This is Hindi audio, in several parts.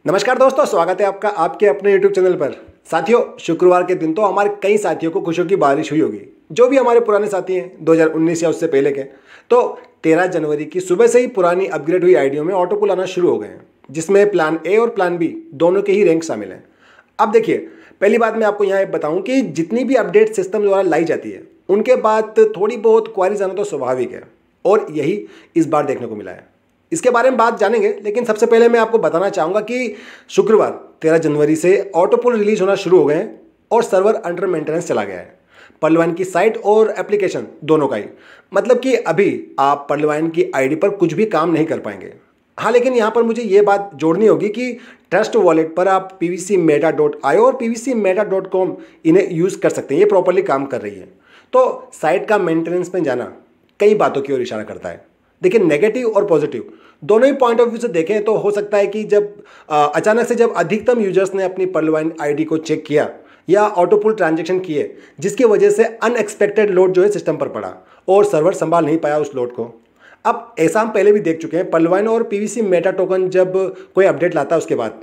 नमस्कार दोस्तों, स्वागत है आपका आपके अपने YouTube चैनल पर। साथियों, शुक्रवार के दिन तो हमारे कई साथियों को खुशियों की बारिश हुई होगी। जो भी हमारे पुराने साथी हैं 2019 या उससे पहले के, तो 13 जनवरी की सुबह से ही पुरानी अपग्रेड हुई आईडियों में ऑटो पुल आना शुरू हो गए हैं, जिसमें प्लान ए और प्लान बी दोनों के ही रैंक शामिल हैं। अब देखिए, पहली बात मैं आपको यहाँ बताऊँ कि जितनी भी अपडेट सिस्टम द्वारा लाई जाती है उनके बाद थोड़ी बहुत क्वारीज आना तो स्वाभाविक है, और यही इस बार देखने को मिला है। इसके बारे में बात जानेंगे, लेकिन सबसे पहले मैं आपको बताना चाहूँगा कि शुक्रवार 13 जनवरी से ऑटो पुल रिलीज होना शुरू हो गए हैं और सर्वर अंडर मेंटेनेंस चला गया है। पर्लवाइन की साइट और एप्लीकेशन दोनों का ही, मतलब कि अभी आप पर्लवाइन की आईडी पर कुछ भी काम नहीं कर पाएंगे। हाँ, लेकिन यहाँ पर मुझे ये बात जोड़नी होगी कि ट्रस्ट वॉलेट पर आप pvcmeta.io और pvcmeta.com इन्हें यूज़ कर सकते हैं। ये प्रॉपरली काम कर रही है। तो साइट का मेंटेनेंस में जाना कई बातों की ओर इशारा करता है। देखिए, नेगेटिव और पॉजिटिव दोनों ही पॉइंट ऑफ व्यू से देखें तो हो सकता है कि जब अचानक से जब अधिकतम यूजर्स ने अपनी पर्लवाइन आईडी को चेक किया या ऑटो पुल ट्रांजेक्शन किए, जिसकी वजह से अनएक्सपेक्टेड लोड जो है सिस्टम पर पड़ा और सर्वर संभाल नहीं पाया उस लोड को। अब ऐसा हम पहले भी देख चुके हैं, पर्लवाइन और पीवीसी मेटा टोकन जब कोई अपडेट लाता है उसके बाद।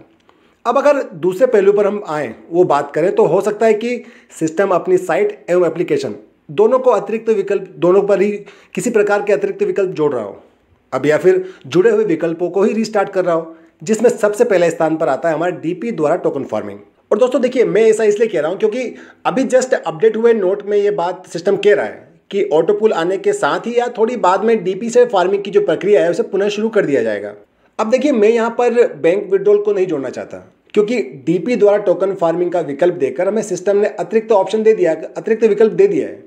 अब अगर दूसरे पहलू पर हम आएँ, वो बात करें, तो हो सकता है कि सिस्टम अपनी साइट एवं एप्लीकेशन दोनों को अतिरिक्त विकल्प, दोनों पर ही किसी प्रकार के अतिरिक्त विकल्प जोड़ रहा हो अब, या फिर जुड़े हुए विकल्पों को ही रीस्टार्ट कर रहा हो, जिसमें सबसे पहले स्थान पर आता है हमारा डीपी द्वारा टोकन फार्मिंग। और दोस्तों देखिए, मैं ऐसा इसलिए कह रहा हूं क्योंकि अभी जस्ट अपडेट हुए नोट में ये बात सिस्टम कह रहा है कि ऑटो पुल आने के साथ ही या थोड़ी बाद में डीपी से फार्मिंग की जो प्रक्रिया है उसे पुनः शुरू कर दिया जाएगा। अब देखिए, मैं यहाँ पर बैंक विड्रॉल को नहीं जोड़ना चाहता, क्योंकि डीपी द्वारा टोकन फार्मिंग का विकल्प देकर हमें सिस्टम ने अतिरिक्त ऑप्शन दे दिया, अतिरिक्त विकल्प दे दिया है।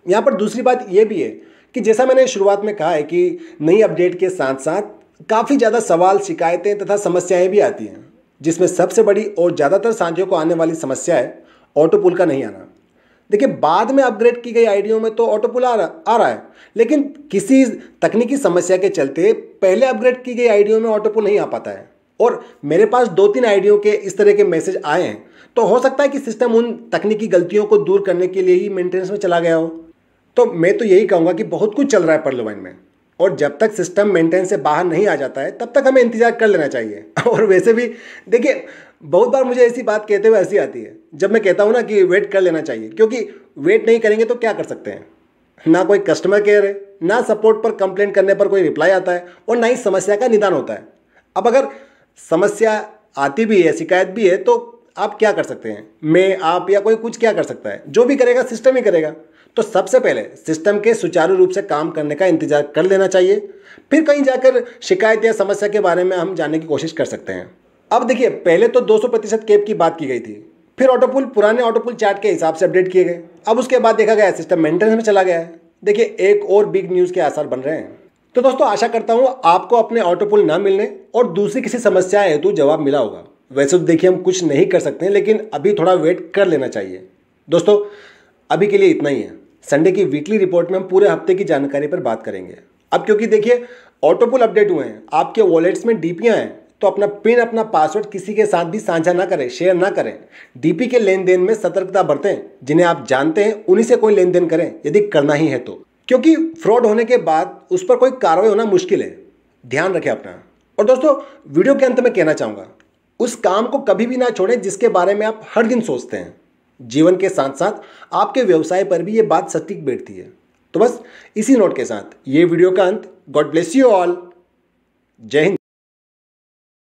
यहाँ पर दूसरी बात यह भी है कि जैसा मैंने शुरुआत में कहा है कि नई अपडेट के साथ साथ काफ़ी ज़्यादा सवाल, शिकायतें तथा समस्याएं भी आती हैं, जिसमें सबसे बड़ी और ज़्यादातर साथियों को आने वाली समस्या है ऑटो पुल का नहीं आना। देखिए, बाद में अपग्रेड की गई आईडियों में तो ऑटो पुल आ रहा है, लेकिन किसी तकनीकी समस्या के चलते पहले अपग्रेड की गई आईडियों में ऑटो पुल नहीं आ पाता है। और मेरे पास 2-3 आईडियों के इस तरह के मैसेज आए हैं, तो हो सकता है कि सिस्टम उन तकनीकी गलतियों को दूर करने के लिए ही मेंटेनेंस में चला गया हो। तो मैं तो यही कहूँगा कि बहुत कुछ चल रहा है पर्लवाइन में, और जब तक सिस्टम मेंटेनेंस से बाहर नहीं आ जाता है तब तक हमें इंतजार कर लेना चाहिए। और वैसे भी देखिए, बहुत बार मुझे ऐसी बात कहते हुए हंसी आती है जब मैं कहता हूँ ना कि वेट कर लेना चाहिए, क्योंकि वेट नहीं करेंगे तो क्या कर सकते हैं। ना कोई कस्टमर केयर है, ना सपोर्ट पर कंप्लेंट करने पर कोई रिप्लाई आता है, और ना ही समस्या का निदान होता है। अब अगर समस्या आती भी है, शिकायत भी है, तो आप क्या कर सकते हैं? मैं, आप या कोई कुछ क्या कर सकता है? जो भी करेगा सिस्टम ही करेगा। तो सबसे पहले सिस्टम के सुचारू रूप से काम करने का इंतजार कर लेना चाहिए, फिर कहीं जाकर शिकायत या समस्या के बारे में हम जानने की कोशिश कर सकते हैं। अब देखिए, पहले तो 200% कैप की बात की गई थी, फिर ऑटो पुल पुराने ऑटो पुल चार्ट के हिसाब से अपडेट किए गए। अब उसके बाद देखा गया सिस्टम मेंटेनेंस में चला गया है। देखिए, एक और बिग न्यूज़ के आसार बन रहे हैं। तो दोस्तों, आशा करता हूँ आपको अपने ऑटो पुल ना मिलने और दूसरी किसी समस्या हेतु जवाब मिला होगा। वैसे तो देखिए, हम कुछ नहीं कर सकते हैं, लेकिन अभी थोड़ा वेट कर लेना चाहिए। दोस्तों, अभी के लिए इतना ही है। संडे की वीकली रिपोर्ट में हम पूरे हफ्ते की जानकारी पर बात करेंगे। अब क्योंकि देखिए, ऑटो पुल अपडेट हुए हैं, आपके वॉलेट्स में डीपीआं हैं, तो अपना पिन, अपना पासवर्ड किसी के साथ भी साझा ना करें, शेयर ना करें। डीपी के लेन देन में सतर्कता बरतें। जिन्हें आप जानते हैं उन्हीं से कोई लेन देन करें, यदि करना ही है तो, क्योंकि फ्रॉड होने के बाद उस पर कोई कार्रवाई होना मुश्किल है। ध्यान रखें अपना। और दोस्तों, वीडियो के अंत में कहना चाहूँगा, उस काम को कभी भी ना छोड़ें जिसके बारे में आप हर दिन सोचते हैं। जीवन के साथ साथ आपके व्यवसाय पर भी ये बात सटीक बैठती है। तो बस इसी नोट के साथ ये वीडियो का अंत। God bless you all. जय हिंद।